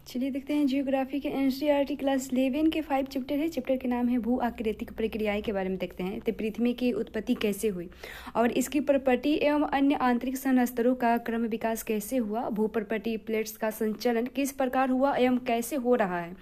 चलिए देखते हैं जियोग्राफी के एनसीईआरटी क्लास 11 के 5 चैप्टर है। चैप्टर के नाम है भू आकृतिक प्रक्रियाएं के बारे में देखते हैं। तो पृथ्वी की उत्पत्ति कैसे हुई और इसकी प्रॉपर्टी एवं अन्य आंतरिक संरचनाओं का क्रम विकास कैसे हुआ, भू प्रॉपर्टी प्लेट्स का संचलन किस प्रकार हुआ एवं कैसे हो रहा है,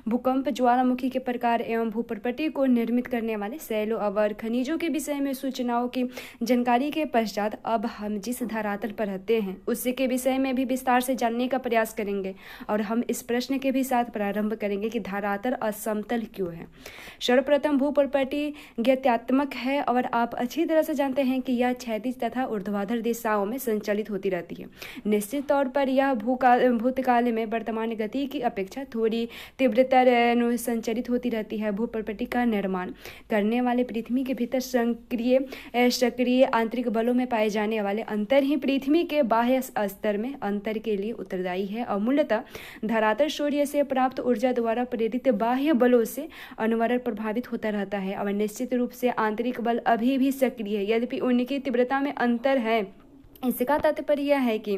भूकंप ज्वालामुखी के प्रकार एवं भू प्रॉपर्टी को निर्मित करने वाले शैलों अवर खनिजों के विषय में सूचनाओं की जानकारी के पश्चात अब हम जिस धरातल पर रहते हैं उसके विषय में भी विस्तार से जानने का प्रयास करेंगे और हम इस प्रश्न के भी साथ प्रारंभ करेंगे कि धरातल असमतल क्यों है। सर्वप्रथम भू प्रॉपर्टी ज्ञात्यात्मक है और आप अच्छी तरह से जानते हैं कि यह क्षैतिज तथा ऊर्ध्वाधर दिशाओं में संचालित होती रहती है। निश्चित तौर पर यह भूतकाल में वर्तमान गति की अपेक्षा थोड़ी तीव्रतर संचालित होती रहती है। भू प्रॉपर्टी का निर्माण करने वाले पृथ्वी के भीतर सक्रिय आंतरिक बलों में पाए जाने वाले अंतर ही पृथ्वी के बाह्य स्तर में अंतर के लिए उत्तरदायी है और मूलतः धरातल सूर्य से प्राप्त ऊर्जा द्वारा प्रेरित बाह्य बलों से अनवरत प्रभावित होता रहता है और निश्चित रूप से आंतरिक बल अभी भी सक्रिय है, यद्यपि उनकी तीव्रता में अंतर है। इसका तात्पर्य यह है कि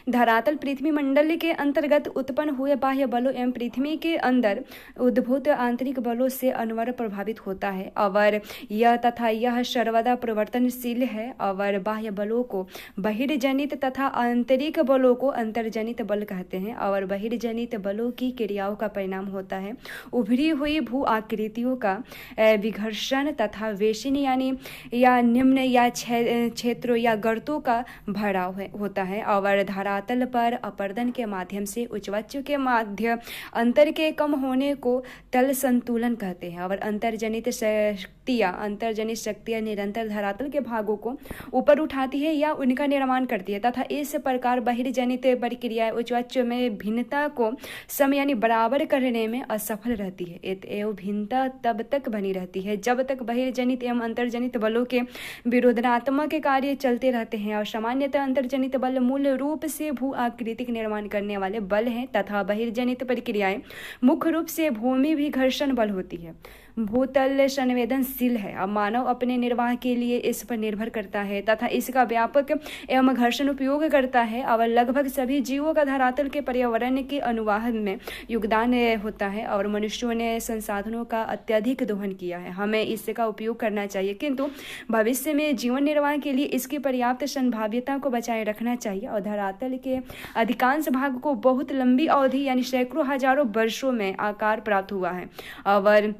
धरातल पृथ्वी मंडल के अंतर्गत उत्पन्न हुए बाह्य बलों एवं पृथ्वी के अंदर उद्भूत आंतरिक बलों से अनवरत प्रभावित होता है और यह सर्वदा परिवर्तनशील है और बाह्य बलों को बहिर्जनित तथा आंतरिक बलों को अंतर्जनित बल कहते हैं और बहिर्जनित बलों की क्रियाओं का परिणाम होता है उभरी हुई भू आकृतियों का विघर्षण तथा वेशिन या निम्न या क्षेत्रों या गर्तों का भराव होता है और धरातल पर अपर्दन के माध्यम से उच्चवाच्य के माध्य अंतर के कम होने को तल संतुलन कहते हैं और अंतर्जनित शक्तियां निरंतर धरातल के भागों को ऊपर उठाती है या उनका निर्माण करती है तथा इस प्रकार बहिर्जनित प्रक्रियाएं उच्चवाच्य में भिन्नता को सम बराबर करने में असफल रहती है। एवं भिन्नता तब तक बनी रहती है जब तक बहिर्जनित एवं अंतर्जनित बलों के विरोधात्मक कार्य चलते रहते हैं और सामान्यतः अंतर्जनित बल मूल रूप से भू आकृतिक निर्माण करने वाले बल हैं तथा बहिर्जनित प्रक्रियाएं मुख्य रूप से भूमि भी घर्षण बल होती है। भूतल संवेदनशील है और मानव अपने निर्वाह के लिए इस पर निर्भर करता है तथा इसका व्यापक एवं घर्षण उपयोग करता है और लगभग सभी जीवों का धरातल के पर्यावरण के अनुवाहन में योगदान होता है और मनुष्यों ने संसाधनों का अत्यधिक दोहन किया है। हमें इसका उपयोग करना चाहिए किंतु भविष्य में जीवन निर्वाह के लिए इसकी पर्याप्त संभाव्यता को बचाए रखना चाहिए और धरातल के अधिकांश भाग को बहुत लंबी अवधि यानी सैकड़ों हजारों वर्षों में आकार प्राप्त हुआ है और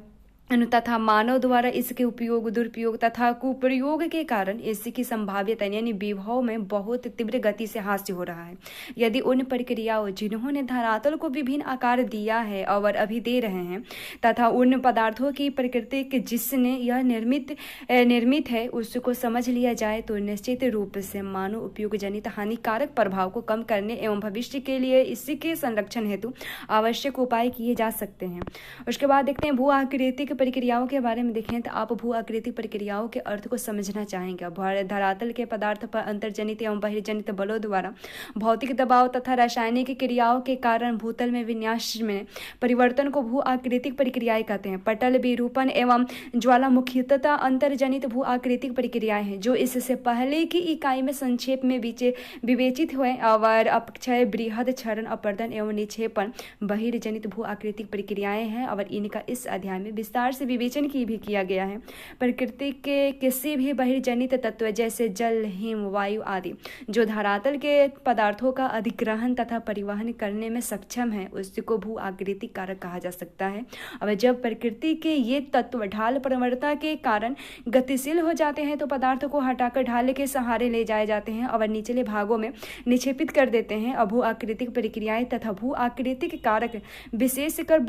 तथा मानव द्वारा इसके उपयोग दुरुपयोग तथा कुप्रयोग के कारण इसकी संभाव्यता यानी विभव में बहुत तीव्र गति से हास्य हो रहा है। यदि उन प्रक्रियाओं जिन्होंने धरातल को विभिन्न आकार दिया है और अभी दे रहे हैं तथा उन पदार्थों की प्रकृति जिसने यह निर्मित है उसको समझ लिया जाए तो निश्चित रूप से मानव उपयोग जनित हानिकारक प्रभाव को कम करने एवं भविष्य के लिए इसके संरक्षण हेतु आवश्यक उपाय किए जा सकते हैं। उसके बाद देखते हैं भू आकृतिक प्रक्रियाओं के बारे में देखें तो आप भू आकृतिक प्रक्रियाओं के अर्थ को समझना चाहेंगे। धरातल के पदार्थ पर अंतर्जनित एवं बहिर्जनित बलों द्वारा भौतिक दबाव तथा रासायनिक क्रियाओं के कारण भूतल में विन्यास में परिवर्तन को भू आकृतिक प्रक्रियाएं कहते हैं। पटल विरूपण एवं ज्वालामुखीतः अंतर्जनित भू आकृतिक प्रक्रियाएं हैं जो इससे पहले की इकाई में संक्षेप में विवेचित हुए और अपक्षय बृहद क्षरण अपर्दन एवं निक्षेपण बहिर्जनित भू आकृतिक प्रक्रियाएं हैं और इनका इस अध्याय में विस्तार से विवेचन की भी किया गया है। प्रकृति के किसी भी बहिर्जनित तत्व जैसे जल हिम वायु आदि जो धरातल के पदार्थों का अधिग्रहण तथा परिवहन करने में सक्षम है उसको भू आकृतिक कारक कहा जा सकता है। अब जब प्रकृति के ये तत्व ढाल प्रवणता के कारण गतिशील हो जाते हैं तो पदार्थों को हटाकर ढाल के सहारे ले जाए जाते हैं और निचले भागों में निक्षेपित कर देते हैं। अब भू आकृतिक प्रक्रियाएं तथा भू आकृतिक कारक विशेषकर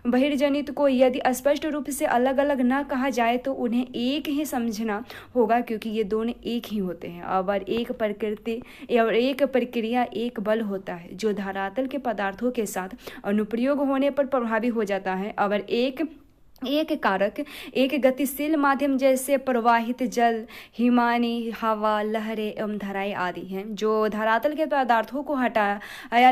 बहिर्जनित को यदि स्पष्ट रूप से अलग अलग न कहा जाए तो उन्हें एक ही समझना होगा क्योंकि ये दोनों एक ही होते हैं और एक प्रक्रिया एक बल होता है जो धरातल के पदार्थों के साथ अनुप्रयोग होने पर प्रभावी हो जाता है और एक एक कारक एक गतिशील माध्यम जैसे प्रवाहित जल, हिमानी, हवा, लहरें एवं धाराएं आदि हैं, जो धरातल के पदार्थों को हटाया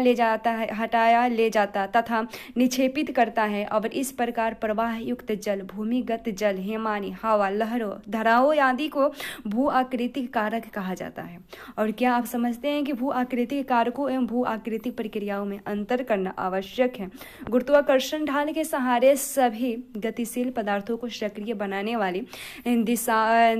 ले जाता तथा निक्षेपित करता है। और इस प्रकार प्रवाह युक्त जल, भूमिगत जल, हिमानी, हवा, लहरों, धाराओं आदि को भू आकृतिक कारक कहा जाता है। और क्या आप समझते हैं कि भू आकृतिक कारकों एवं भू आकृतिक प्रक्रियाओं में अंतर करना आवश्यक है। गुरुत्वाकर्षण ढाल के सहारे सभी गतिशील पदार्थों को सक्रिय बनाने वाली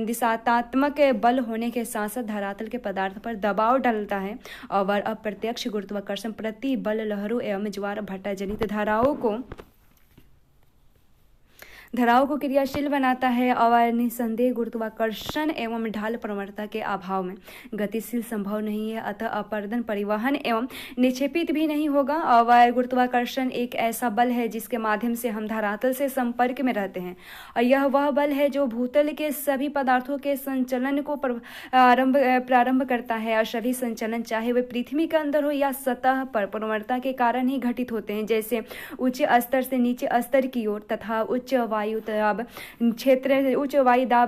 दिशात्मक बल होने के साथ साथ धरातल के पदार्थ पर दबाव डालता है। और अप्रत्यक्ष गुरुत्वाकर्षण प्रति बल लहरों एवं ज्वार भट्टा जनित धाराओं को क्रियाशील बनाता है। और निसंदेह गुरुत्वाकर्षण एवं ढाल प्रवणता के अभाव में गतिशील संभव नहीं है, अतः अपरदन, परिवहन एवं निक्षेपित भी नहीं होगा। और गुरुत्वाकर्षण एक ऐसा बल है जिसके माध्यम से हम धरातल से संपर्क में रहते हैं, और यह वह बल है जो भूतल के सभी पदार्थों के संचलन को प्रारंभ करता है। और सभी संचलन, चाहे वे पृथ्वी के अंदर हो या सतह पर, प्रवणता के कारण ही घटित होते हैं, जैसे उच्च स्तर से नीचे स्तर की ओर तथा उच्च वायुदाब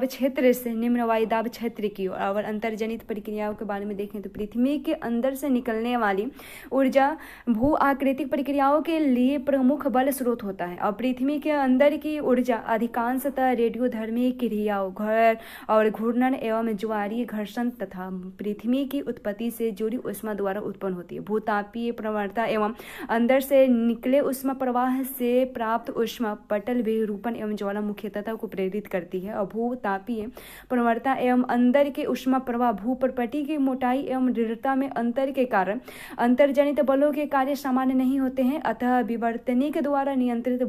क्षेत्र से निम्न वायुदाब क्षेत्र की ओर। और अंतर्जनित प्रक्रियाओं के बारे में देखें तो पृथ्वी के अंदर से निकलने वाली ऊर्जा भू आकृतिक प्रक्रियाओं के लिए प्रमुख बल स्रोत होता है। और पृथ्वी के अंदर की ऊर्जा अधिकांशतः रेडियोधर्मी क्रियाओं, और घूर्णन एवं ज्वारीय घर्षण तथा पृथ्वी की उत्पत्ति से जुड़ी ऊष्मा द्वारा उत्पन्न होती है। भूतापीय प्रवणता एवं अंदर से निकले ऊष्मा प्रवाह से प्राप्त ऊष्मा पटल विरूपण एवं ज्वालामुखीता को प्रेरित करती है। और भूतापीय प्रवणता एवं अंदर के ऊष्मा प्रवाह भूप्रपटी की मोटाई एवं दृढ़ता में अंतर के कारण अंतर्जनित बलों के कार्य सामान्य नहीं होते हैं, अतः विवर्तनिक द्वारा नियंत्रित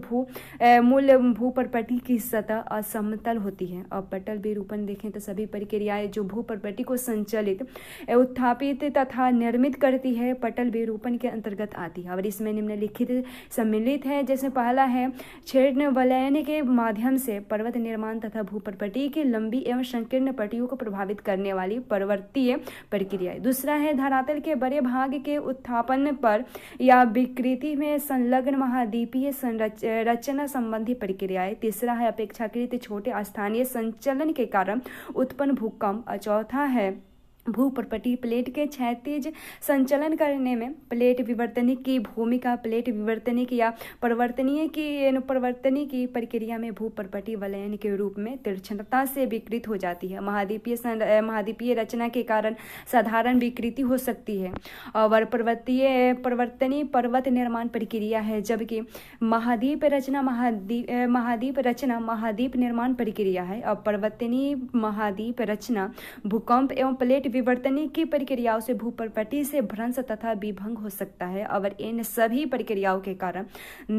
मूल भूप्रपटी की सतह असमतल होती है। और पटल विरूपण देखें तो सभी प्रक्रियाएं जो भूप्रपटी को संचालित, उत्थापित तथा निर्मित करती है, पटल विरूपण के अंतर्गत आती है। और इसमें निम्नलिखित सम्मिलित है, जैसे पहला है छेदन वलयन के माध्यम से पर्वत निर्माण तथा भूप्रपटी की लंबी एवं संकीर्ण पट्टियों को प्रभावित करने वाली पर्वतीय प्रक्रियाएं। दूसरा है धरातल के बड़े भाग के उत्थापन पर या विकृति में संलग्न महाद्वीपीय रचना संबंधी प्रक्रियाएं। तीसरा है अपेक्षाकृत छोटे स्थानीय संचलन के कारण उत्पन्न भूकंप। और चौथा है भूप्रपटी प्लेट के क्षैतिज संचलन करने में प्लेट विवर्तनिक की भूमिका। प्लेट विवर्तनिक या परिवर्तनीय की प्रक्रिया में भूप्रपटी वलयन के रूप में तीक्ष्णता से विकृत हो जाती है। महाद्वीपीय रचना के कारण साधारण विकृति हो सकती है। और परिवर्तनीय पर्वत निर्माण प्रक्रिया है, जबकि महाद्वीप रचना महाद्वीप निर्माण प्रक्रिया है। और परिवर्तनीय महाद्वीप रचना भूकंप एवं प्लेट विवर्तनिक की प्रक्रियाओं से भूप्रपटी से भ्रंश तथा विभंग हो सकता है। और इन सभी प्रक्रियाओं के कारण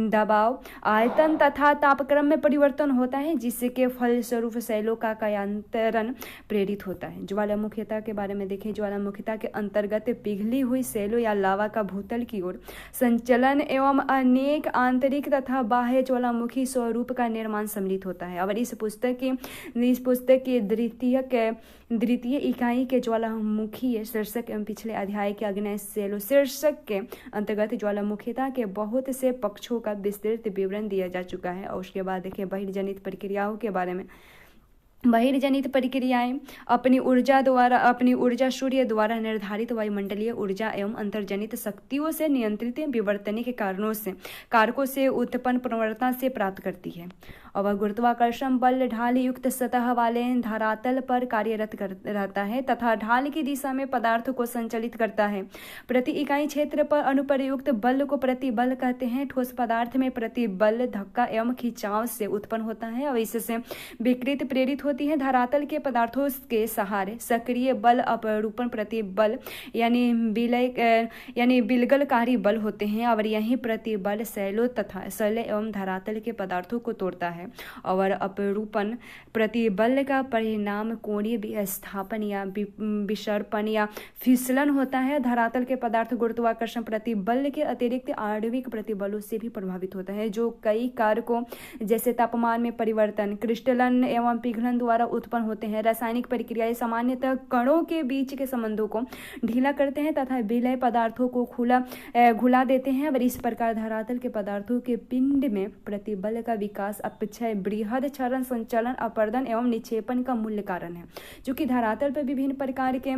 दबाव, आयतन तथा तापक्रम में परिवर्तन होता है, जिसके फलस्वरूप शैलों का कायांतरण प्रेरित होता है। ज्वालामुखीता के बारे में देखें। ज्वालामुखीता के अंतर्गत पिघली हुई शैलों या लावा का भूतल की ओर संचलन एवं अनेक आंतरिक तथा बाह्य ज्वालामुखी स्वरूप का निर्माण सम्मिलित होता है। और इस पुस्तक की द्वितीय इकाई के ज्वालामुखी शीर्षक एवं पिछले अध्याय के आग्नेय शैलों शीर्षक के अंतर्गत ज्वालामुखीता के बहुत से पक्षों का विस्तृत विवरण दिया जा चुका है। और उसके बाद देखिए बहिर्जनित प्रक्रियाओं के बारे में। बहिर्जनित प्रक्रियाएं अपनी ऊर्जा सूर्य द्वारा निर्धारित वायुमंडलीय ऊर्जा एवं अंतर्जनित शक्तियों से नियंत्रित विवर्तनिक कारकों से उत्पन्न प्रवणता से प्राप्त करती है। और गुरुत्वाकर्षण बल ढाल युक्त सतह वाले धरातल पर कार्यरत रहता है तथा ढाल की दिशा में पदार्थ को संचालित करता है। प्रति इकाई क्षेत्र पर अनुप्रयुक्त बल को प्रतिबल कहते हैं। ठोस पदार्थ में प्रतिबल धक्का एवं खिंचाव से उत्पन्न होता है और इससे विकृति प्रेरित होती है। धरातल के पदार्थों के सहारे सक्रिय बल अपरूपण प्रतिबल यानी बिलगलकारी बल होते हैं। और यही प्रतिबल शैलों एवं धरातल के पदार्थों को तोड़ता है। और अपरूपण प्रतिबल का परिणाम कोणीय विस्थापन या विसर्पण या फिसलन होता है। धरातल के पदार्थ गुरुत्वाकर्षण प्रतिबल के अतिरिक्त आणविक प्रतिबलों से भी प्रभावित होता है, जो कई कारकों जैसे तापमान में परिवर्तन, क्रिस्टलन एवं पिघलन द्वारा उत्पन्न होते हैं। रासायनिक प्रक्रियाएं सामान्यतः कणों के बीच के संबंधों को ढीला करते हैं तथा विलय पदार्थों को घुला देते हैं। और इस प्रकार धरातल के पदार्थों के पिंड में प्रतिबल का विकास अपक्षय बृहद क्षरण, संचलन, अपरदन एवं निक्षेपण का मूल्य कारण है। जो कि धरातल पर विभिन्न प्रकार के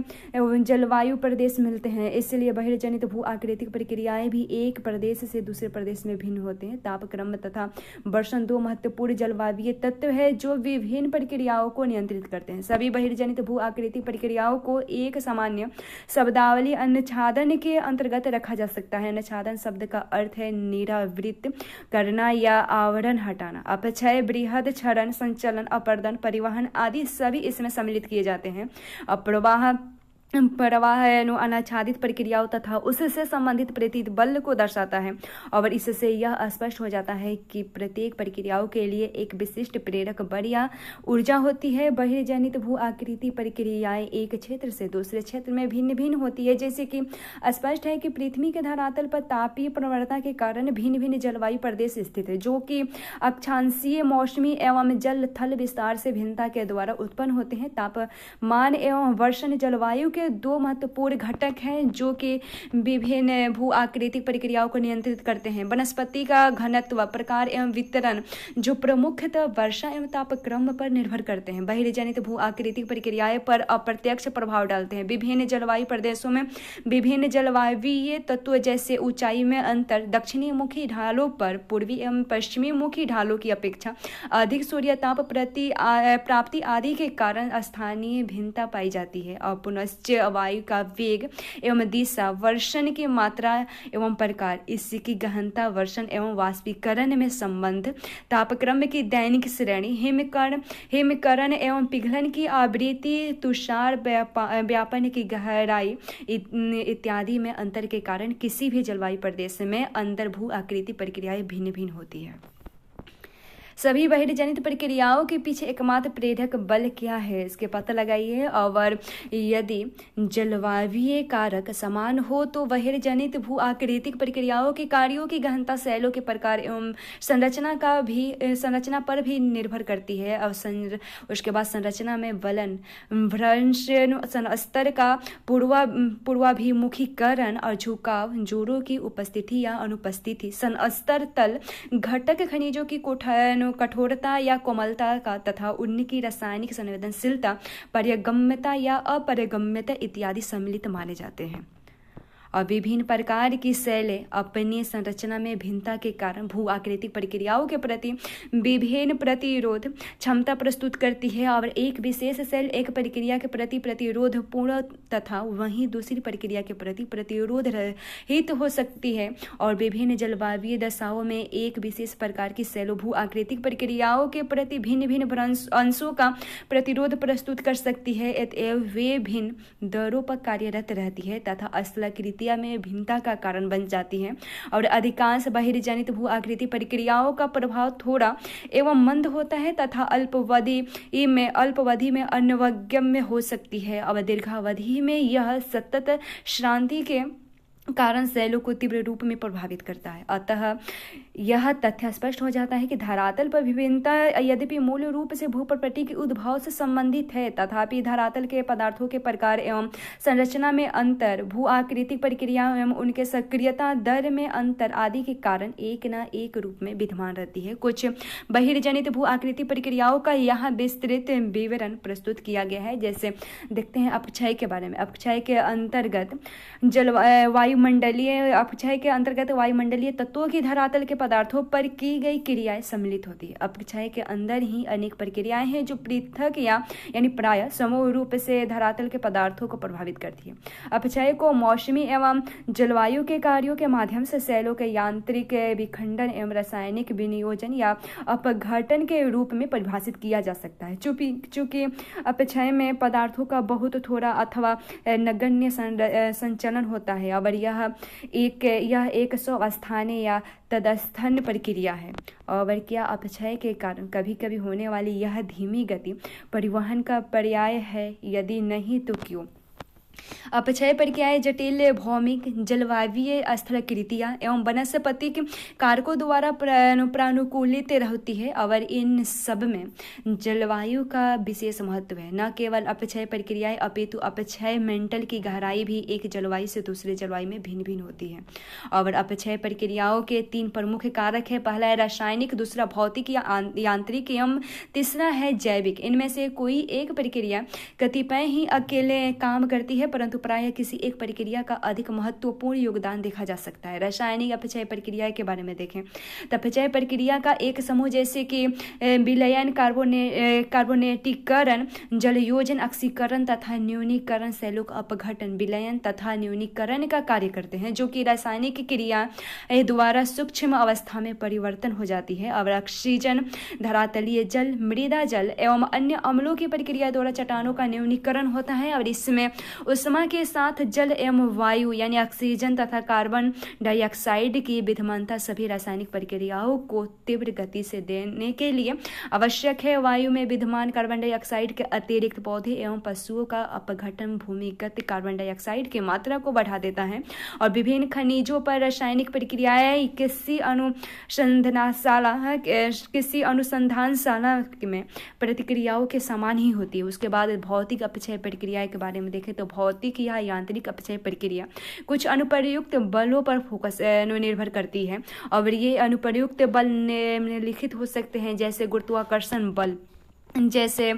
जलवायु प्रदेश मिलते हैं, इसलिए बहिर्जनित भू आकृतिक प्रक्रियाएं भी एक प्रदेश से दूसरे प्रदेश में भिन्न होते हैं। तापक्रम तथा वर्षण दो महत्वपूर्ण जलवायु तत्व है जो विभिन्न प्रक्रियाओं को नियंत्रित करते हैं। सभी बहिर्जनित भू आकृतिक प्रक्रियाओं को एक सामान्य शब्दावली अनुच्छादन के अंतर्गत रखा जा सकता है। अनुच्छादन शब्द का अर्थ है निरावृत करना या आवरण हटाना। अपक्षय, बृहद क्षरण, संचलन, अपरदन, परिवहन आदि सभी इसमें सम्मिलित किए जाते हैं। प्रवाह अनाच्छादित प्रक्रियाओं तथा उससे संबंधित प्रेरित बल को दर्शाता है और इससे यह स्पष्ट हो जाता है कि प्रत्येक प्रक्रियाओं के लिए एक विशिष्ट प्रेरक बल या ऊर्जा होती है। बहिर्जनित भू आकृति प्रक्रियाएं एक क्षेत्र से दूसरे क्षेत्र में भिन्न भिन्न होती है। जैसे कि स्पष्ट है कि पृथ्वी के धरातल पर तापीय प्रवणता के कारण भिन्न भिन्न जलवायु प्रदेश स्थित है, जो कि अक्षांशीय, मौसमी एवं जल थल विस्तार से भिन्नता के द्वारा उत्पन्न होते हैं। तापमान एवं वर्षण जलवायु के दो महत्वपूर्ण घटक हैं जो कि विभिन्न भू आकृतिक प्रक्रियाओं को नियंत्रित करते हैं। वनस्पति का घनत्व, प्रकार एवं वितरण जो प्रमुखतः वर्षा एवं तापक्रम पर निर्भर करते हैं। बहिर्जनित भू आकृतिक प्रक्रियाएं पर अप्रत्यक्ष प्रभाव डालते हैं। विभिन्न जलवायु प्रदेशों में विभिन्न जलवायु तत्व जैसे ऊंचाई में अंतर, दक्षिणी मुखी ढालों पर पूर्वी एवं पश्चिमी मुखी ढालों की अपेक्षा अधिक सूर्यताप प्राप्ति आदि के कारण स्थानीय भिन्नता पाई जाती है। और पुनश्च वायु का वेग एवं दिशा, वर्षण की मात्रा एवं प्रकार, इसकी गहनता, वर्षण एवं वाष्पीकरण में संबंध, तापक्रम की दैनिक श्रेणी, हिमकरण एवं पिघलन की आवृत्ति, तुषार व्यापन की गहराई इत्यादि में अंतर के कारण किसी भी जलवायु प्रदेश में अंदर भू आकृति प्रक्रियाएं भिन्न भिन्न होती है। सभी बहिर्जनित प्रक्रियाओं के पीछे एकमात्र प्रेरक बल क्या है, इसके पता लगाइए। और यदि जलवायु कारक समान हो तो बहिर्जनित भू आकृतिक प्रक्रियाओं के कार्यों की गहनता, शैलों के प्रकार एवं संरचना पर भी निर्भर करती है। और उसके बाद संरचना में वलन, भ्रंश, स्तर का पूर्वाभिमुखीकरण और झुकाव, जोड़ों की उपस्थिति या अनुपस्थिति, स्तर तल घटक, खनिजों की कठोरता या कोमलता का तथा उनकी रासायनिक संवेदनशीलता, पारगम्यता या अपारगम्यता इत्यादि सम्मिलित माने जाते हैं। और विभिन्न प्रकार की शैलें अपनी संरचना में भिन्नता के कारण भू आकृतिक प्रक्रियाओं के प्रति विभिन्न प्रतिरोध क्षमता प्रस्तुत करती है। और एक विशेष शैल एक प्रक्रिया के प्रति प्रतिरोध पूर्ण तथा वहीं दूसरी प्रक्रिया के प्रति प्रतिरोध रहित हो सकती है। और विभिन्न जलवायु दशाओं में एक विशेष प्रकार की शैलों भू आकृतिक प्रक्रियाओं के प्रति भिन्न भिन्न अंशों का प्रतिरोध प्रस्तुत कर सकती है। अतएव वे भिन्न दरों पर कार्यरत रहती है तथा अस्थलाकृति में भिन्नता का कारण बन जाती है। और अधिकांश बहिर्जनित भू आकृति प्रक्रियाओं का प्रभाव थोड़ा एवं मंद होता है तथा अल्पावधि में अनवगम्य हो सकती है। और दीर्घावधि में यह सतत श्रांति के कारण शैलों को तीव्र रूप में प्रभावित करता है। अतः यह तथ्य स्पष्ट हो जाता है कि धरातल पर विभिन्नता यद्यपि मूल रूप से भूप्रकृति के उद्भव से संबंधित है, तथापि धरातल के पदार्थों के प्रकार एवं संरचना में अंतर, भू आकृतिक प्रक्रिया एवं उनके सक्रियता दर में अंतर आदि के कारण एक न एक रूप में विद्यमान रहती है। कुछ बहिर्जनित भू आकृतिक प्रक्रियाओं का यहाँ विस्तृत विवरण प्रस्तुत किया गया है। जैसे देखते हैं अपक्षय के बारे में। अपक्षय के अंतर्गत वायुमंडलीय तत्वों की धरातल के पदार्थों पर की गई क्रियाएं सम्मिलित होती है। अपक्षय के अंदर ही अनेक प्रक्रियाएं हैं जो पृथक यानी प्राय समूह रूप से धरातल के पदार्थों को प्रभावित करती है। अपक्षय को मौसमी एवं जलवायु के कार्यों के माध्यम से शैलों के यांत्रिक विखंडन एवं रासायनिक विनियोजन या अपघटन के रूप में परिभाषित किया जा सकता है। चूंकि अपक्षय में पदार्थों का बहुत थोड़ा अथवा नगण्य संचलन होता है और यह एक स्थानीय या तदस्थन प्रक्रिया है। और क्या अपक्षय के कारण कभी कभी होने वाली यह धीमी गति परिवहन का पर्याय है? यदि नहीं तो क्यों? अपक्षय प्रक्रियाएं जटिल भौमिक जलवायवीय स्थलाकृतियाँ एवं वनस्पतिक कारकों द्वारा प्रानुकूलित रहती है और इन सब में जलवायु का विशेष महत्व है। न केवल अपक्षय प्रक्रियाएं अपितु अपक्षय मेंटल की गहराई भी एक जलवायु से दूसरे जलवायु में भिन्न भिन्न होती है। और अपक्षय प्रक्रियाओं के 3 प्रमुख कारक है। पहला है रासायनिक, दूसरा भौतिक या यांत्रिक एवं तीसरा है जैविक। इनमें से कोई एक प्रक्रिया कतिपय ही अकेले काम करती है, परंतु प्रायः किसी एक प्रक्रिया का अधिक महत्वपूर्ण योगदान देखा जा सकता है। रासायनिक अपक्षय प्रक्रिया के बारे में देखें तो अपक्षय प्रक्रिया का एक समूह जैसे कि विलयन, कार्बोनेटीकरण, जलयोजन, ऑक्सीकरण तथा न्यूनीकरण सेलों का अपघटन, विलयन तथा न्यूनीकरण का कार्य करते हैं, जो कि रासायनिक क्रिया द्वारा सूक्ष्म अवस्था में परिवर्तन हो जाती है। और ऑक्सीजन, धरातलीय जल, मृदा जल एवं अन्य अम्लों की प्रक्रिया द्वारा चट्टानों का न्यूनीकरण होता है। और इसमें उष्मा के साथ जल एवं वायु यानी ऑक्सीजन तथा कार्बन डाइऑक्साइड की विद्यमानता सभी रासायनिक प्रक्रियाओं को तीव्र गति से देने के लिए आवश्यक है। वायु में विद्यमान कार्बन डाइऑक्साइड के अतिरिक्त पौधे एवं पशुओं का अपघटन भूमिगत कार्बन डाइऑक्साइड की मात्रा को बढ़ा देता है। और विभिन्न खनिजों पर रासायनिक प्रक्रियाएं किसी अनुसंधानशाला में प्रतिक्रियाओं के समान ही होती है। उसके बाद भौतिक अपक्षय प्रक्रिया के बारे में देखें तो भौतिक या यांत्रिक अपक्षय प्रक्रिया कुछ अनुप्रयुक्त बलों पर फोकस निर्भर करती है। और ये अनुप्रयुक्त बल निम्नलिखित हो सकते हैं, जैसे गुरुत्वाकर्षण बल, जैसे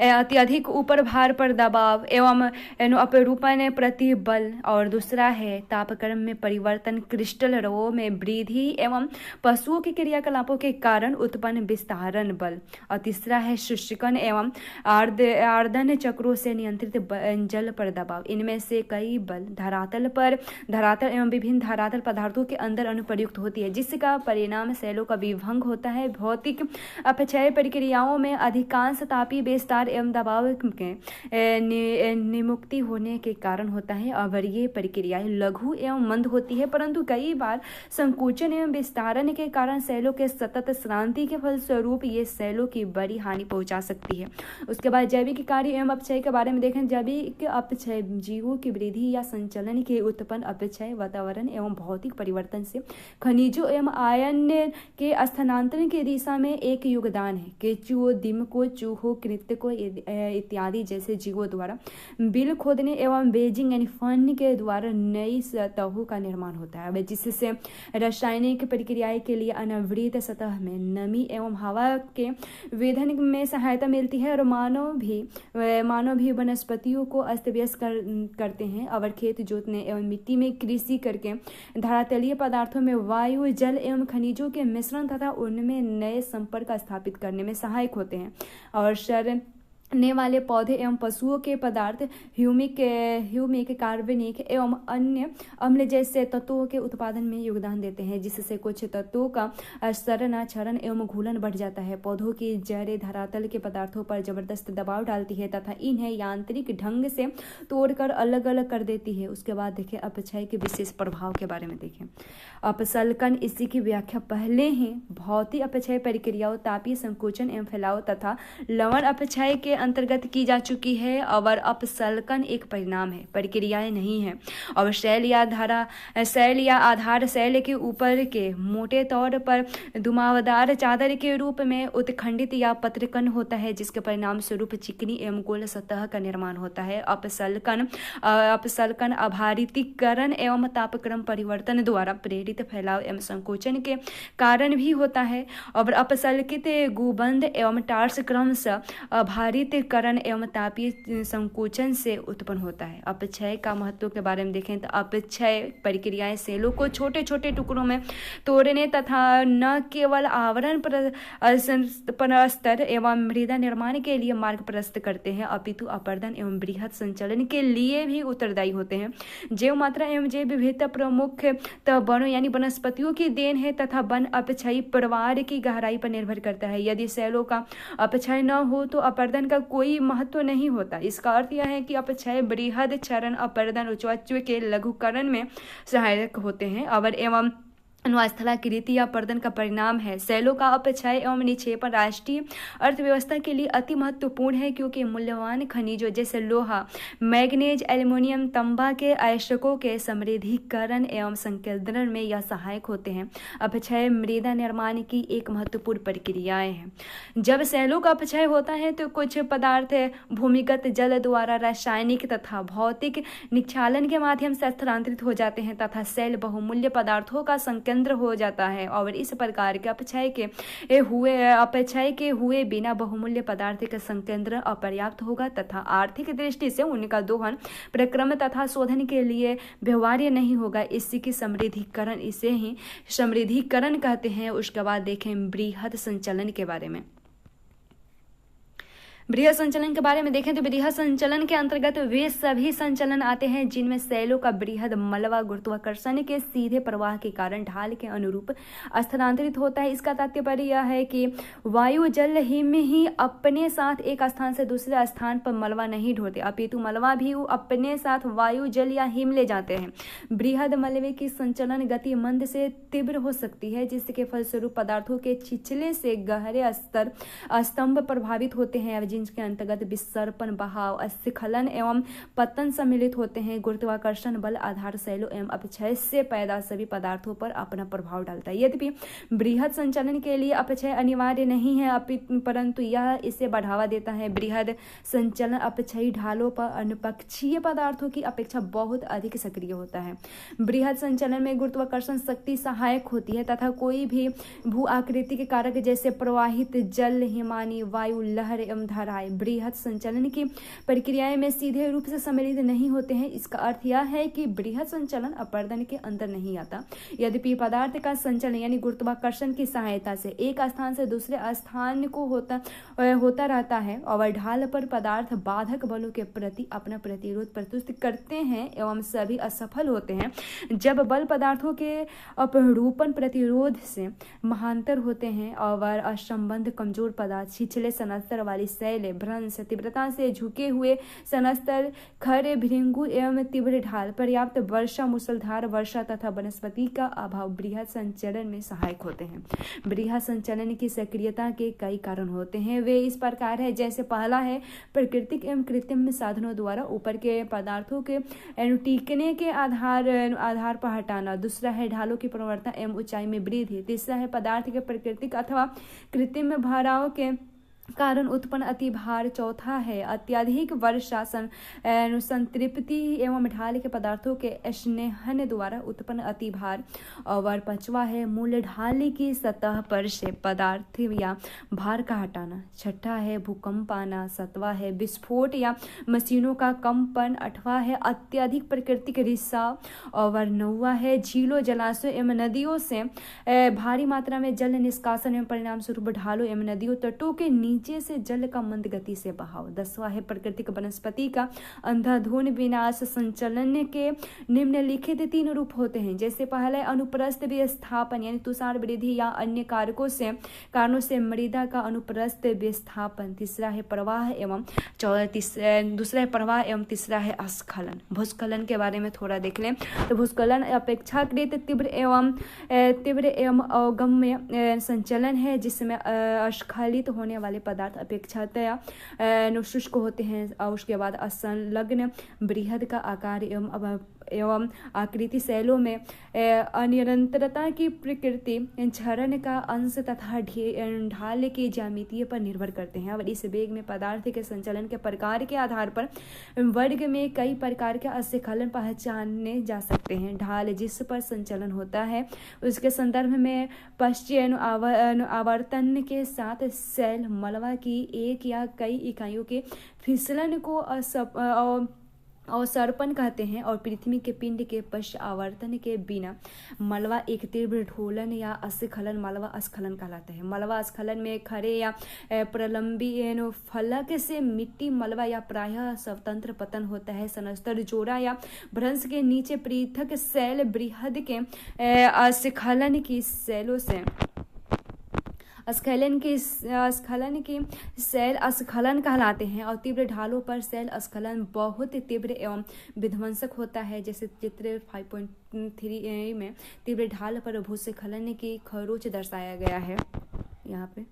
अत्यधिक ऊपर भार पर दबाव एवं अपरूपण प्रतिबल। और दूसरा है तापक्रम में परिवर्तन, क्रिस्टल रवों में वृद्धि एवं पशुओं के क्रियाकलापों के कारण उत्पन्न विस्तारण बल। और तीसरा है शुष्कन एवं आर्दन चक्रों से नियंत्रित जल पर दबाव। इनमें से कई बल धरातल एवं विभिन्न धरातल पदार्थों के अंदर अनुप्रयुक्त होती है, जिसका परिणाम सेलों का विभंग होता है। भौतिक अपक्षय प्रक्रियाओं में अधिकांश तापीय विस्तार एवं दबाव के निमुक्ति होने के कारण होता है। और ये प्रक्रियाएं लघु एवं मंद होती है, परंतु कई बार संकुचन एवं विस्तारण के कारण सेलों के सतत श्रांति के फलस्वरूप ये सेलों की बड़ी हानि पहुंचा सकती है। उसके बाद जैविक कार्य एवं अपक्षय के बारे में देखें। जैविक अपक्षय जीवों की वृद्धि या संचलन के उत्पन्न अपक्षय वातावरण एवं भौतिक परिवर्तन से खनिजों एवं आयन के स्थानांतरण की दिशा में एक योगदान है। केंचुओं, दीमकों, चूहों, कृंतकों इत्यादि जैसे जीवों द्वारा बिल खोदने एवं बेजिंग यानी फन के द्वारा नई सतहों का निर्माण होता है, जिससे रासायनिक प्रक्रियाएं के लिए अनावृत सतह में नमी एवं हवा के वेधन में सहायता मिलती है। और मानव भी वनस्पतियों को अस्त व्यस्त करते हैं। और खेत जोतने एवं मिट्टी में कृषि करके धरातलीय पदार्थों में वायु, जल एवं खनिजों के मिश्रण तथा उनमें नए संपर्क स्थापित करने में सहायक होते हैं। और सड़ने वाले पौधे एवं पशुओं के पदार्थ ह्यूमिक, कार्बनिक एवं अन्य अम्ल जैसे तत्वों के उत्पादन में योगदान देते हैं, जिससे कुछ तत्वों का क्षरण एवं घुलन बढ़ जाता है। पौधों की जड़ें धरातल के पदार्थों पर जबरदस्त दबाव डालती है तथा इन्हें यांत्रिक ढंग से तोड़कर अलग अलग कर देती है। उसके बाद देखें अपक्षय के विशेष प्रभाव के बारे में देखें। अपसल्कन, इसी की व्याख्या पहले ही भौतिक अपक्षय प्रक्रियाओं, तापीय संकोचन एवं फैलाव तथा लवण अपक्षय के अंतर्गत की जा चुकी है। और अपसल्कन एक परिणाम है, प्रक्रियाएं नहीं है। और शैल या आधार शैल के ऊपर के मोटे तौर पर दुमावदार चादर के रूप में उत्खंडित या पत्रकन होता है, जिसके परिणाम स्वरूप चिकनी एवं गोल सतह का निर्माण होता है। अपसल्कन आभारितीकरण एवं तापक्रम परिवर्तन द्वारा प्रेरित फैलाव एवं संकोचन के कारण भी होता है। और अपसल्कित गुबंद एवं टार्स क्रमशः आभारितीकरण एवं तापीय संकोचन से उत्पन्न होता है। अपक्षय का महत्व के बारे में देखें तो अपक्षय प्रक्रियाएं सेलों को छोटे छोटे टुकड़ों में तोड़ने तथा न केवल आवरण परस्तर एवं मृदा निर्माण के लिए मार्ग प्रशस्त करते हैं, अपितु अपर्दन एवं बृहद संचलन के लिए भी उत्तरदायी होते हैं। जैव मात्रा एवं जैव विविधता प्रमुखतः वनों यानी वनस्पतियों की देन है तथा वन अपक्षयी परिवार की गहराई पर निर्भर करता है। यदि सेलों का अपक्षय न हो तो अपर्दन का कोई महत्व नहीं होता। इसका अर्थ यह है कि अपक्षय बृहद क्षरण, अपर्दन, उच्चत्व के लघुकरण में सहायक होते हैं और एवं स्थलाकृति या पर्दन का परिणाम है। शैलों का अपक्षय एवं निक्षेपण राष्ट्रीय अर्थव्यवस्था के लिए अति महत्वपूर्ण है, क्योंकि मूल्यवान खनिजों जैसे लोहा, मैग्नीज, एल्युमिनियम, तांबा के अयस्कों के समृद्धिकरण एवं संकेंद्रण में यह सहायक होते हैं। अपक्षय मृदा निर्माण की एक महत्वपूर्ण प्रक्रियाएं हैं। जब शैलों का अपक्षय होता है तो कुछ पदार्थ भूमिगत जल द्वारा रासायनिक तथा भौतिक निक्षालन के माध्यम से स्थानांतरित हो जाते हैं तथा शैल बहुमूल्य पदार्थों का संकेंद्र हो जाता है, और इस प्रकार के अपक्षय के हुए बिना बहुमूल्य पदार्थ का संकेंद्रण अपर्याप्त होगा तथा आर्थिक दृष्टि से उनका दोहन, प्रक्रम तथा शोधन के लिए व्यवहार्य नहीं होगा। इसकी समृद्धिकरण, इसे ही समृद्धिकरण कहते हैं। उसके बाद देखें बृहद संचलन के बारे में। बृहद संचलन के बारे में देखें तो बृहद संचलन के अंतर्गत वे सभी संचलन आते हैं जिनमें शैलों का बृहद मलबा गुरुत्वाकर्षण के सीधे प्रवाह के कारण ढाल के अनुरूप स्थानांतरित होता है। इसका तात्पर्य यह है कि वायु, जल, हिम ही अपने साथ एक स्थान से दूसरे स्थान पर मलबा नहीं ढोते, अपितु मलबा भी अपने साथ वायु, जल या हिम ले जाते हैं। बृहद मलबे की संचलन गति मंद से तीव्र हो सकती है, जिसके फलस्वरूप पदार्थों के छिछले से गहरे स्तर स्तंभ प्रभावित होते हैं, जिनके अंतर्गत विसर्पण, बहाव, स्खलन एवं पतन सम्मिलित होते हैं। गुरुत्वाकर्षण बल आधार शैलों एवं अपक्षय से पैदा सभी पदार्थों पर अपना प्रभाव डालता है। यद्यपि बृहद संचलन के लिए अपक्षय अनिवार्य नहीं है, परंतु यह इसे बढ़ावा देता है। बृहद संचलन अपक्षयी ढालों पर अनुपक्षीय पदार्थों की अपेक्षा बहुत अधिक सक्रिय होता है। बृहद संचलन में गुरुत्वाकर्षण शक्ति सहायक होती है तथा कोई भी भू आकृति के कारक जैसे प्रवाहित जल, हिमानी वायु, लहर एवं धाराएं बृहद संचलन की प्रक्रियाएं में सीधे रूप से सम्मिलित नहीं होते हैं। इसका अर्थ यह है कि बृहद संचलन अपर्दन के अंदर नहीं आता। यद्यपि पदार्थ का संचलन यानी गुरुत्वाकर्षण की सहायता से एक स्थान से दूसरे स्थान को होता रहता है और ढाल पर पदार्थ बाधक बलों के प्रति अपना प्रतिरोध प्रस्तुत करते हैं एवं सभी असफल होते हैं। जब बल पदार्थों के अपरूपण प्रतिरोध से महांतर होते हैं और असंबद्ध कमजोर पदार्थ छिछले सनस्तर वाली शैल, भ्रंश, तीव्रता से झुके हुए सनस्तर, खरे, भृंगु एवं तीव्र ढाल, पर्याप्त वर्षा, मूसलाधार वर्षा तथा वनस्पति का अभाव बृहद संचलन में सहायक होते हैं। बृहद संचलन की सक्रियता के कई कारण होते हैं। वे इस प्रकार है, जैसे पहला है प्राकृतिक एवं कृत्रिम साधनों द्वारा ऊपर के पदार्थों के टिकने के आधार पर हटाना। दूसरा है ढालों की प्रवणता एवं ऊंचाई में वृद्धि। तीसरा है पदार्थ के प्राकृतिक अथवा कृत्रिम भराव के कारण उत्पन्न अतिभार। चौथा है अत्यधिक वर्षा, संतृप्ति एवं ढाल के पदार्थों के स्नेहन द्वारा उत्पन्न अतिभार। और पांचवा है मूल ढाल की सतह पर से पदार्थ या भार का हटाना। छठा है भूकंप आना। सातवां है विस्फोट या मशीनों का कंपन। आठवां है अत्यधिक प्राकृतिक रिसाव। और नौवां है झीलों, जलाशयों एवं नदियों से भारी मात्रा में जल निष्कासन एवं परिणाम स्वरूप ढालों एवं नदियों तटों के नीचे से जल का मंद गति से बहाव। 10वां है प्राकृतिक वनस्पति का अंधाधुंध विनाश। संचलन के निम्नलिखित 3 रूप होते हैं, जैसे पहले अनुप्रस्थ विस्थापन यानी तुषार वृद्धि या अन्य कारणों से मृदा का अनुप्रस्थ विस्थापन। तीसरा है प्रवाह एवं दूसरा है प्रवाह एवं तीसरा है स्खलन। भूस्खलन के बारे में थोड़ा देख लें तो भूस्खलन अपेक्षाकृत तीव्र एवं अगम्य संचलन है, जिसमें अस्खलित होने वाले पदार्थ अपेक्षातया शुष्क होते हैं। और उसके बाद असंलग्न बृहद का आकार एवं आकृति शैलों में अनिरंतरता की प्रकृति, क्षरण का अंश तथा ढाल की ज्यामिति पर निर्भर करते हैं। और इस वेग में पदार्थ के संचलन के प्रकार के आधार पर वर्ग में कई प्रकार के अस्खलन पहचाने जा सकते हैं। ढाल जिस पर संचलन होता है उसके संदर्भ में पश्चिम आवर्तन के साथ शैल मलबा की एक या कई इकाइयों के फिसलन को अवसर्पण कहते हैं। और पृथ्वी के पिंड के पश्च आवर्तन के बिना मलबा एक तीव्र ढोलन या अस्खलन मलबा स्खलन कहलाता है। मलबा स्खलन में खरे या प्रलंबी फलक से मिट्टी मलबा या प्रायः स्वतंत्र पतन होता है। सनस्तर, जोड़ा या भ्रंश के नीचे पृथक शैल बृहद के अस्खलन की शैलों से स्खलन की शैल स्खलन कहलाते हैं और तीव्र ढालों पर शैल स्खलन बहुत तीव्र एवं विध्वंसक होता है। जैसे चित्र 5.3 में तीव्र ढाल पर भूस्खलन की खरोच दर्शाया गया है। यहाँ पे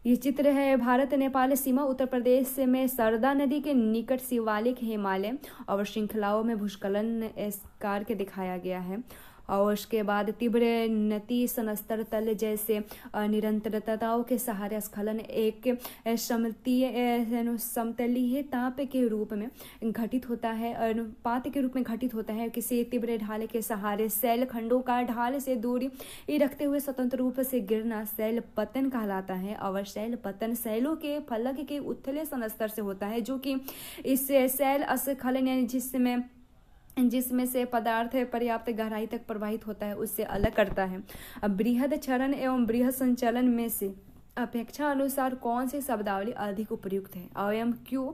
ये चित्र है भारत नेपाल सीमा उत्तर प्रदेश में सरदा नदी के निकट शिवालिक हिमालय और श्रृंखलाओं में भूस्खलन इस कार के दिखाया गया है। और उसके बाद तीव्र नती सनस्तर तल जैसे निरंतरताओं के सहारे स्खलन एक समतलीय ताप के रूप में घटित होता है, अनुपात के रूप में घटित होता है। किसी तीव्र ढाल के सहारे शैल खंडों का ढाल से दूरी रखते हुए स्वतंत्र रूप से गिरना शैल पतन कहलाता है। और शैल पतन शैलों के फलक के उथले सनस्तर से होता है, जो कि इस शैल स्खलन यानी जिसमें से पदार्थ पर्याप्त गहराई तक प्रवाहित होता है उससे अलग करता है। अब बृहद क्षरण एवं बृहद संचलन में से अपेक्षा अनुसार कौन सी शब्दावली अधिक उपयुक्त है? अवयम क्यों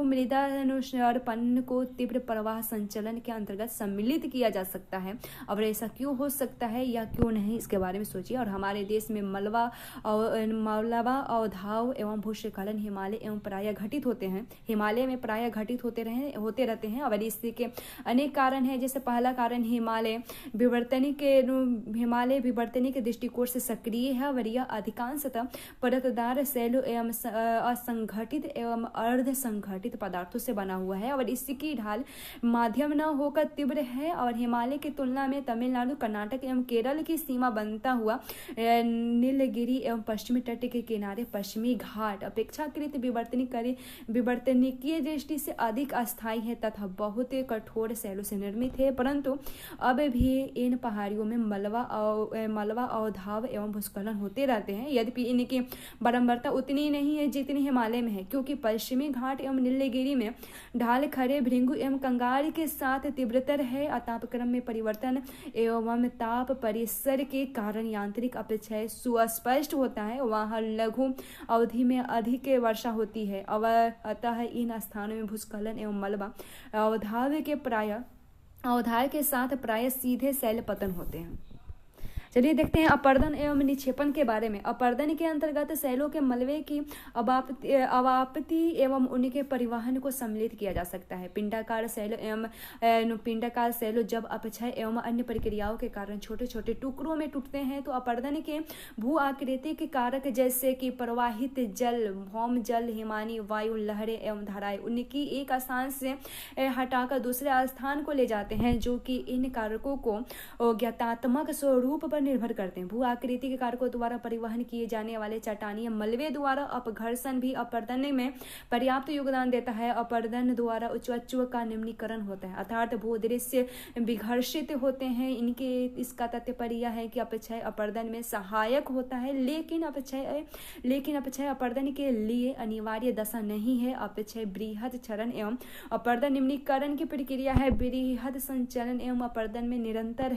मृदा अनुसार पन्न को तीव्र प्रवाह संचलन के अंतर्गत सम्मिलित किया जा सकता है और ऐसा क्यों हो सकता है या क्यों नहीं, इसके बारे में सोचिए। और हमारे देश में मलबा अवधाव एवं भूस्खलन हिमालय एवं प्रायः घटित होते हैं, हिमालय में प्रायः घटित होते रहते हैं। और इसके अनेक कारण हैं। जैसे पहला कारण हिमालय विवर्तनिक दृष्टिकोण से सक्रिय है। यह अधिकांशतः परतदार शैलों एवं असंगठित एवं अर्ध संगठित पदार्थों से बना हुआ है और इसकी ढाल माध्यम न होकर तीव्र है। और हिमालय की तुलना में तमिलनाडु, कर्नाटक एवं केरल की सीमा बनता हुआ नीलगिरी एवं पश्चिमी तट के किनारे पश्चिमी घाट अपेक्षाकृत विवर्तनिकीय दृष्टि से अधिक अस्थायी है तथा बहुत कठोर शैलों से निर्मित है। परंतु अब भी इन पहाड़ियों में मलबा अवधाव एवं भूस्खलन होते रहते हैं, यद्यपि इनकी बारंबारता उतनी नहीं है जितनी हिमालय में है, क्योंकि पश्चिमी घाट एवं नीलगिरी में ढाल खड़े भृंगु एवं कंगाल के साथ तीव्रतर है। तापक्रम में परिवर्तन एवं ताप परिसर के कारण यांत्रिक अपेक्षाएं सुस्पष्ट होता है। वहां लघु अवधि में अधिक वर्षा होती है। अतः इन स्थानों में भूस्खलन एवं मलबा अवधाव के साथ प्राय सीधे शैल पतन होते हैं। चलिए देखते हैं अपर्दन एवं निक्षेपण के बारे में। अपर्दन के अंतर्गत शैलों के मलबे की अवापति एवं उनके परिवहन को सम्मिलित किया जा सकता है। पिंडाकार शैलों जब अपक्षय एवं अन्य प्रक्रियाओं के कारण छोटे छोटे टुकड़ों में टूटते हैं तो अपर्दन के भू आकृति के कारक जैसे कि प्रवाहित जल, भौम जल, हिमानी वायु, लहरें एवं धाराएं उनकी एक स्थान से हटाकर दूसरे स्थान को ले जाते हैं, जो कि इन कारकों को ज्ञातात्मक स्वरूप पर निर्भर करते हैं। भू आकृति के कारकों द्वारा परिवहन किए जाने वाले चट्टानीय मलबे द्वारा अपघर्षण भी अपर्दन में पर्याप्त योगदान देता है। अपर्दन द्वारा उच्चत्व का निम्नीकरण होता है, अर्थात भूदृश्य विघर्षित होते हैं। इसका तात्पर्य यह है कि अपक्षय अपर्दन में सहायक होता है, लेकिन अपक्षय अपर्दन के लिए अनिवार्य दशा नहीं है। अपक्षय बृहद क्षरण एवं अपर्दन निम्नीकरण की प्रक्रिया है। बृहद संचलन एवं अपर्दन में अंतर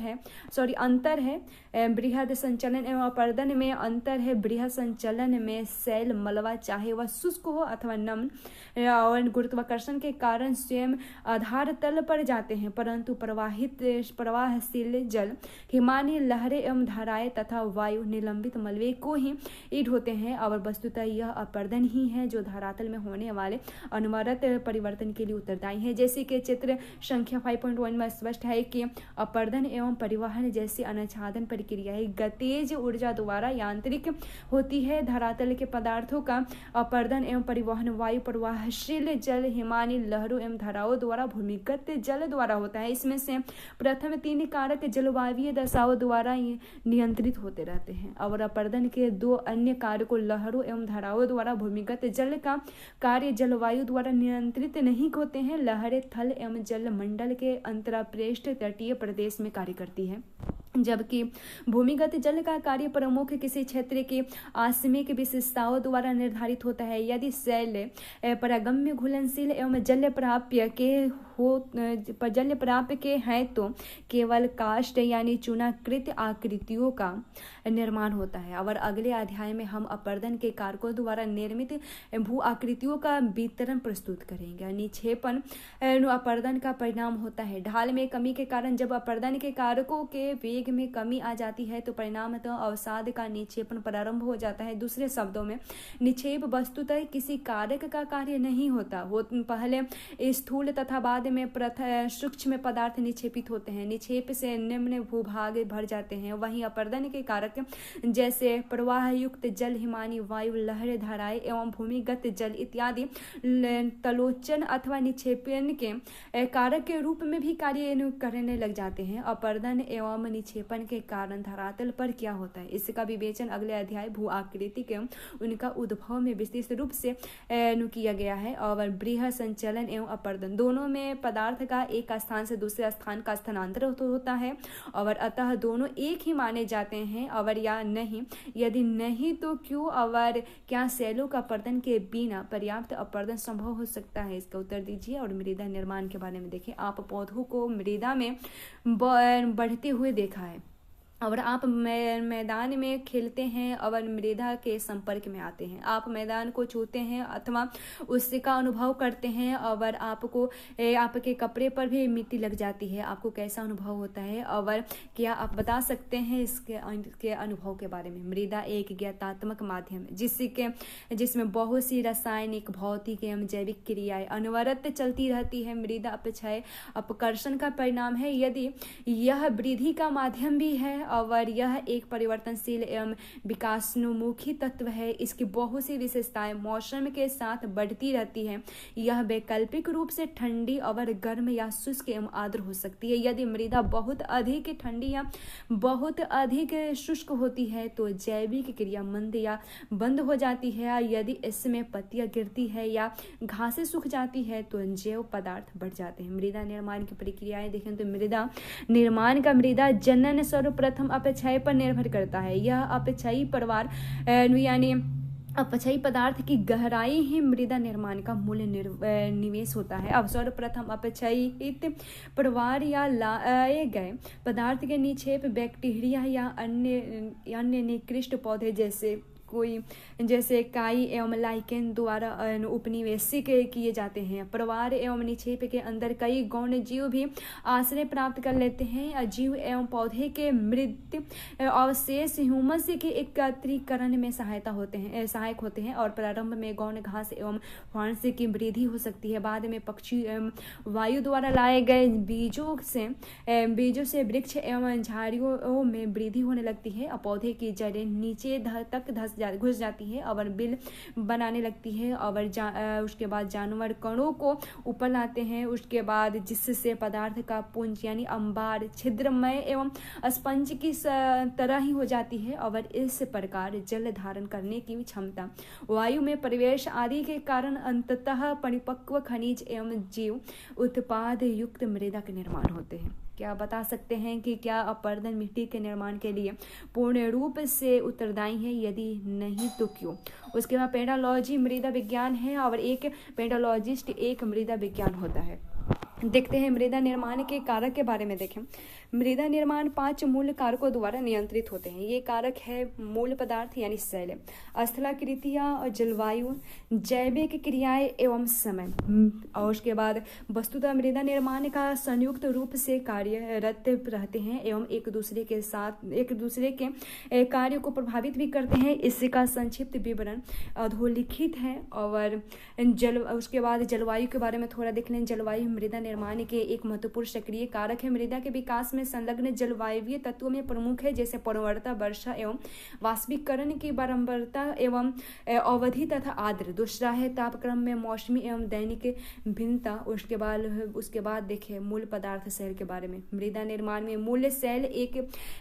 है। बृहद संचलन एवं अपर्दन में अंतर है। बृहद संचलन में शैल मलबा चाहे वह शुष्क हो अथवा नम्र और गुरुत्वाकर्षण के कारण स्वयं आधार तल पर जाते हैं, परंतु प्रवाहशील जल, हिमानी लहरें एवं धाराएं तथा वायु निलंबित मलबे को ही ईड होते हैं। और वस्तुतः यह अपर्दन ही है जो धरातल में होने वाले अनवरत परिवर्तन के लिए उत्तरदायी है। जैसे कि चित्र संख्या 5.1 में स्पष्ट है कि अपर्दन एवं परिवहन जैसी अनाच्छादन प्रक्रियाएं गतिज ऊर्जा द्वारा यांत्रिक होती है। धरातल के पदार्थों का अपर्दन एवं परिवहन वायु, प्रवाहशील जल, हिमानी लहरों एवं धाराओं द्वारा, भूमिगत जल द्वारा होता है। इसमें से प्रथम 3 कारक जलवायु दशाओं द्वारा नियंत्रित होते रहते हैं और अपर्दन के 2 अन्य कारकों लहरों एवं धाराओं द्वारा, भूमिगत जल का कार्य जलवायु द्वारा नियंत्रित नहीं होते हैं। लहरें थल एवं जल मंडल के अंतरापृष्ठ तटीय प्रदेश में कार्य करती है, जबकि भूमिगत जल का कार्य प्रमुख किसी क्षेत्र की आकस्मिक विशेषताओं द्वारा निर्धारित होता है। यदि शैल परागम्य, घुलनशील एवं जल प्राप्य के जल प्राप्त के हैं तो केवल काष्ठ यानी चूनाकृत आकृतियों का निर्माण होता है। और अगले अध्याय में हम अपर्दन के कारकों द्वारा निर्मित भू आकृतियों का वितरण प्रस्तुत करेंगे। निक्षेपण अपर्दन का परिणाम होता है। ढाल में कमी के कारण जब अपर्दन के कारकों के वेग में कमी आ जाती है तो परिणामतः अवसाद का निक्षेपण प्रारंभ हो जाता है। दूसरे शब्दों में निक्षेप वस्तुतः किसी कारक का कार्य नहीं होता। वो पहले स्थूल तथा बाद में सूक्ष्म पदार्थ निक्षेपित होते हैं। निक्षेप से निम्न भूभाग भर जाते हैं। वहीं अपर्दन के कारक जैसे प्रवाह युक्त जल, हिमानी वायु, लहर, धाराएं एवं भूमिगत जल इत्यादि तलोचन अथवा निक्षेपण के कारक के रूप में भी कार्य करने लग जाते हैं। अपर्दन एवं निक्षेपण के कारण धरातल पर क्या होता है, इसका विवेचन अगले अध्याय भू आकृति के उनका उद्भव में विस्तृत रूप से किया गया है। और बृहद संचलन एवं अपर्दन दोनों में पदार्थ का एक स्थान से दूसरे स्थान का स्थानांतर होता है और अतः दोनों एक ही माने जाते हैं। और या नहीं, यदि नहीं तो क्यों? और क्या सेलों का अपर्दन के बिना पर्याप्त अपर्दन संभव हो सकता है? इसका उत्तर दीजिए। और मृदा निर्माण के बारे में देखिए। आप पौधों को मृदा में बढ़ते हुए देखा है और आप मैदान में खेलते हैं और मृदा के संपर्क में आते हैं। आप मैदान को छूते हैं अथवा उसका अनुभव करते हैं और आपको आपके कपड़े पर भी मिट्टी लग जाती है। आपको कैसा अनुभव होता है और क्या आप बता सकते हैं इसके अनुभव के बारे में? मृदा एक ज्ञातात्मक माध्यम है जिसमें बहुत सी रासायनिक, भौतिक एवं जैविक क्रियाएं अनवरत चलती रहती है। मृदा अपक्षय अपकर्षण का परिणाम है। यदि यह वृद्धि का माध्यम भी है और यह एक परिवर्तनशील एवं विकासोन्मुखी तत्व है, इसकी बहुत सी विशेषताएं मौसम के साथ बढ़ती रहती है। यह वैकल्पिक रूप से ठंडी और गर्म या शुष्क एवं आर्द्र हो सकती है। यदि मृदा बहुत अधिक ठंडी या बहुत अधिक शुष्क होती है तो जैविक क्रिया मंद या बंद हो जाती है। यदि इसमें पत्तियां गिरती है या घासें सूख जाती है तो जैव पदार्थ बढ़ जाते हैं। मृदा निर्माण की प्रक्रियाएं देखें तो मृदा निर्माण का मृदा जनन सर्वप्रथम अपक्षय पर निर्भर करता है। यह अपक्षयी परिवार यानी अपक्षयी पदार्थ की गहराई ही मृदा निर्माण का मूल निवेश होता है। अब सर्वप्रथम अपक्षयित परिवार या लाए गए पदार्थ के निक्षेप बैक्टीरिया या अन्य निकृष्ट पौधे जैसे काई एवं लाइकेन द्वारा उपनिवेशित किए जाते हैं। परिवार एवं निक्षेप के अंदर कई गौण जीव भी आश्रय प्राप्त कर लेते हैं। जीव एवं पौधे के मृत अवशेष ह्यूमस के एकत्रीकरण में सहायक होते हैं और प्रारंभ में गौण घास एवं फर्न की वृद्धि हो सकती है। बाद में पक्षी एवं वायु द्वारा लाए गए बीजों से वृक्ष एवं झाड़ियों में वृद्धि होने लगती है। पौधे की जड़ें नीचे तक घुस जाती है और बिल बनाने लगती है और उसके बाद जानवर कणों को ऊपर लाते हैं। उसके बाद जिससे पदार्थ का पुंज यानी अंबार छिद्रमय एवं स्पंज की तरह ही हो जाती है और इस प्रकार जल धारण करने की क्षमता, वायु में प्रवेश आदि के कारण अंततः परिपक्व खनिज एवं जीव उत्पाद युक्त मृदा के निर्माण होते हैं। क्या बता सकते हैं कि क्या अपर्दन मिट्टी के निर्माण के लिए पूर्ण रूप से उत्तरदायी है? यदि नहीं तो क्यों? उसके बाद पेडोलॉजी मृदा विज्ञान है और एक पेडोलॉजिस्ट एक मृदा विज्ञान होता है। देखते हैं मृदा निर्माण के कारक के बारे में। देखें, मृदा निर्माण 5 मूल कारकों द्वारा नियंत्रित होते हैं। ये कारक है मूल पदार्थ यानी शैल, स्थलाकृतियाँ और जलवायु, जैविक क्रियाएं एवं समय। और उसके बाद वस्तुतः मृदा निर्माण का संयुक्त रूप से कार्यरत रहते हैं एवं एक दूसरे के कार्य को प्रभावित भी करते हैं। इसका संक्षिप्त विवरण अधोलिखित है। और उसके बाद जलवायु के बारे में थोड़ा देख लें। जलवायु मृदा निर्माण के एक महत्वपूर्ण सक्रिय कारक है। मृदा के विकास में संलग्न जलवायवीय तत्वों में प्रमुख है जैसे प्रवणता, वर्षा एवं वाष्पीकरण की बारंबारता एवं अवधि तथा आर्द्र। दूसरा है तापक्रम में मौसमी एवं दैनिक भिन्नता। उसके बाद देखिए मूल पदार्थ शैल के बारे में। मृदा निर्माण में मूल शैल एक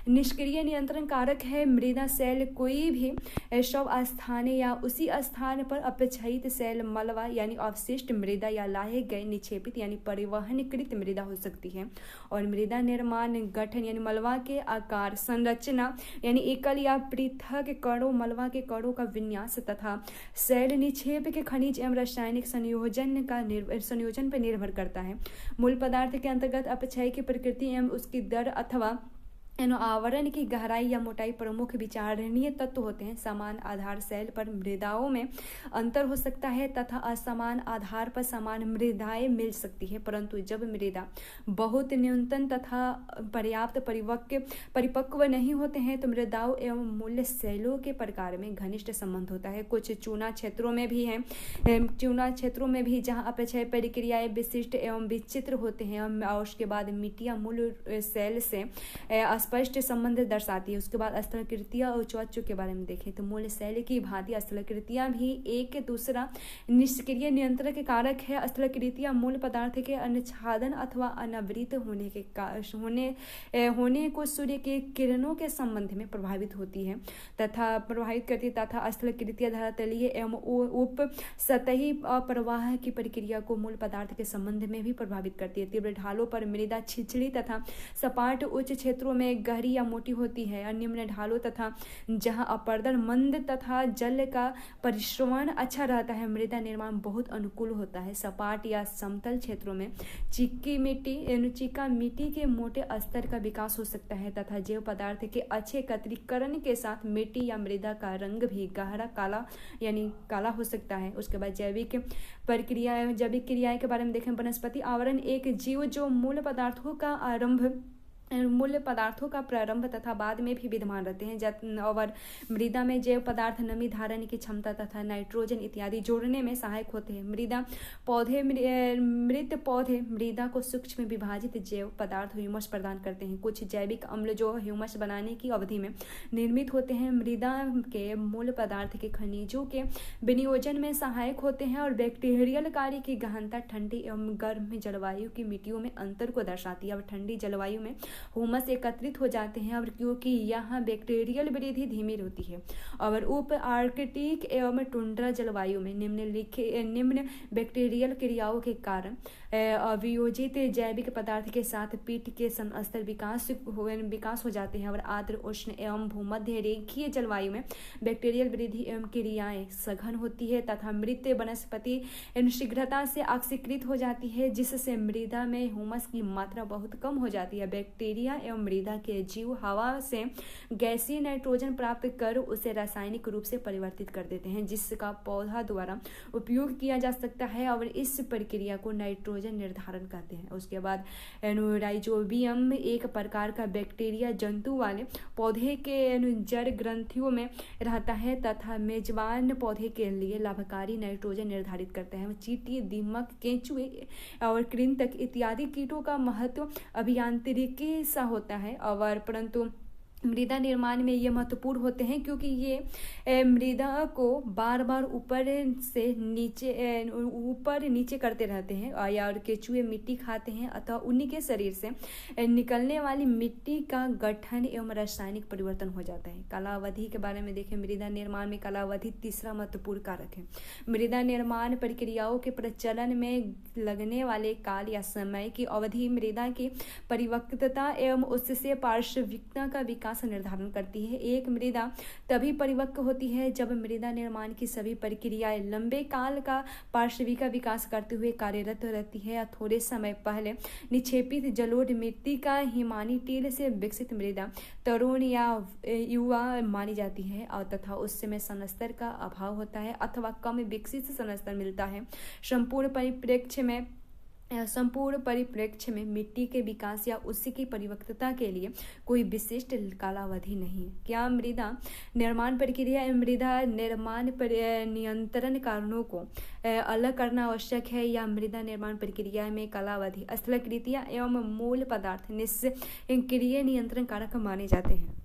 निष्क्रिय नियंत्रण कारक है। मृदा शैल कोई भी शव स्थान या उसी स्थान पर अपक्षयित शैल, मलबा यानी अवशिष्ट मृदा या लाए गए निक्षेपित यानी परिवहन वहनकृत मृदा हो सकती है। और मृदा निर्माण गठन यानी मलबा के आकार, संरचना यानी एकल या पृथक कणों, मलबा के कणों का विन्यास तथा शैल निक्षेप के खनिज एवं रासायनिक संयोजन पर निर्भर करता है। मूल पदार्थ के अंतर्गत अपक्षय की प्रकृति एवं उसकी दर अथवा आवरण की गहराई या मोटाई प्रमुख विचारणीय तत्व होते हैं। समान आधार शैल पर मृदाओं में अंतर हो सकता है तथा असमान आधार पर समान मृदाएं मिल सकती है, परंतु जब मृदा बहुत न्यूनतम तथा पर्याप्त परिपक्व नहीं होते हैं तो मृदाओं एवं मूल शैलों के प्रकार में घनिष्ठ संबंध होता है। कुछ चूना क्षेत्रों में भी है, चूना क्षेत्रों में भी जहाँ अपक्षय प्रक्रियाएं विशिष्ट एवं विचित्र होते हैं और उसके बाद मिट्टियां मूल शैल से स्पष्ट संबंध दर्शाती है। उसके बाद स्थलाकृतियां और उच्चवाच्यों के बारे में देखें तो मूल शैल की भांति स्थलाकृतियां भी एक दूसरा निष्क्रिय नियंत्रण के कारक है। स्थलाकृतियां मूल पदार्थ के अनुच्छादन अथवा अनावृत होने को सूर्य के किरणों के संबंध में प्रभावित होती है तथा स्थलाकृतियां धरातलीय एवं उप सतही प्रवाह की प्रक्रिया को मूल पदार्थ के संबंध में भी प्रभावित करती है। तीव्र ढालों पर मृदा छिछली तथा सपाट उच्च क्षेत्रों में गहरी या मोटी होती है। निम्न ढालों तथा जहां अपर्दन मंद तथा जल का परिश्रवण अच्छा रहता है मृदा निर्माण बहुत अनुकूल होता है। सपाट या समतल क्षेत्रों में चिक्का मिट्टी के मोटे स्तर का विकास हो सकता है तथा जैव पदार्थ के अच्छे एकत्रीकरण के साथ मिट्टी या मृदा का रंग भी गहरा काला यानी काला हो सकता है। उसके बाद जैविक क्रियाएं के बारे में देखें। वनस्पति आवरण एक जीव जो मूल पदार्थों का प्रारंभ तथा बाद में भी विद्यमान रहते हैं और मृदा में जैव पदार्थ नमी धारण की क्षमता तथा नाइट्रोजन इत्यादि जोड़ने में सहायक होते हैं। मृत पौधे मृदा को सूक्ष्म विभाजित जैव पदार्थ ह्यूमस प्रदान करते हैं। कुछ जैविक अम्ल जो ह्यूमस बनाने की अवधि में निर्मित होते हैं मृदा के मूल पदार्थ के खनिजों के विनियोजन में सहायक होते हैं। और बैक्टीरियल कार्य की गहनता ठंडी एवं गर्म जलवायु की मिट्टियों में अंतर को दर्शाती है। और ठंडी जलवायु में ह्यूमस एकत्रित हो जाते हैं और क्योंकि यहाँ बैक्टीरियल वृद्धि धीमी होती है। और उप आर्कटिक एवं टुंड्रा जलवायु में निम्न बैक्टीरियल क्रियाओं के कारण अवियोजित जैविक पदार्थ के साथ पीठ के स्तर विकास हो जाते हैं। और आर्द्र उष्ण एवं भूमध्य रेखीय जलवायु में बैक्टीरियल वृद्धि एवं क्रियाएं सघन होती है तथा मृत वनस्पति शीघ्रता से ऑक्सीकृत हो जाती है जिससे मृदा में ह्यूमस की मात्रा बहुत कम हो जाती है। बैक्टीरिया एवं मृदा के जीव हवा से गैसीय नाइट्रोजन प्राप्त कर उसे रासायनिक रूप से परिवर्तित कर देते हैं जिसका पौधा द्वारा उपयोग किया जा सकता है और इस प्रक्रिया को नाइट्रोजन निर्धारण कहते हैं। उसके बाद राइजोबियम एक प्रकार का बैक्टीरिया जंतु वाले पौधे के जड़ ग्रंथियों में रहता है तथा मेजबान पौधे के लिए लाभकारी नाइट्रोजन निर्धारित करता है। चींटी, दीमक, केंचुए और कृंतक इत्यादि कीटों का महत्व अभियांत्रिकी सा होता है और परंतु मृदा निर्माण में ये महत्वपूर्ण होते हैं क्योंकि ये मृदा को बार बार ऊपर नीचे करते रहते हैं और केंचुए मिट्टी खाते हैं अतः उन्हीं के शरीर से निकलने वाली मिट्टी का गठन एवं रासायनिक परिवर्तन हो जाता है। कालावधि के बारे में देखें। मृदा निर्माण में कालावधि तीसरा महत्वपूर्ण कारक है। मृदा निर्माण प्रक्रियाओं के प्रचलन में लगने वाले काल या समय की अवधि मृदा की परिपक्वता एवं उससे पार्श्विकता का विकास निर्धारण करती है। एक मृदा तभी परिपक्व होती है जब मृदा निर्माण की सभी प्रक्रियाएं लंबे काल का पार्श्विका विकास करते हुए कार्यरत रहती है। या थोड़े समय पहले निक्षेपित जलोढ़ मिट्टी का हिमानी टील से विकसित मृदा तरुण या युवा मानी जाती है और तथा उस समय संस्तर का अभाव होता है अथवा कम विकसित संस्तर मिलता है। संपूर्ण परिप्रेक्ष्य में मिट्टी के विकास या उसकी परिपक्वता के लिए कोई विशिष्ट कालावधि नहीं है। क्या मृदा निर्माण प्रक्रिया एवं मृदा निर्माण नियंत्रण कारणों को अलग करना आवश्यक है या मृदा निर्माण प्रक्रिया में कालावधि, स्थलाकृतियां एवं मूल पदार्थ निष्क्रिय नियंत्रण कारक माने जाते हैं।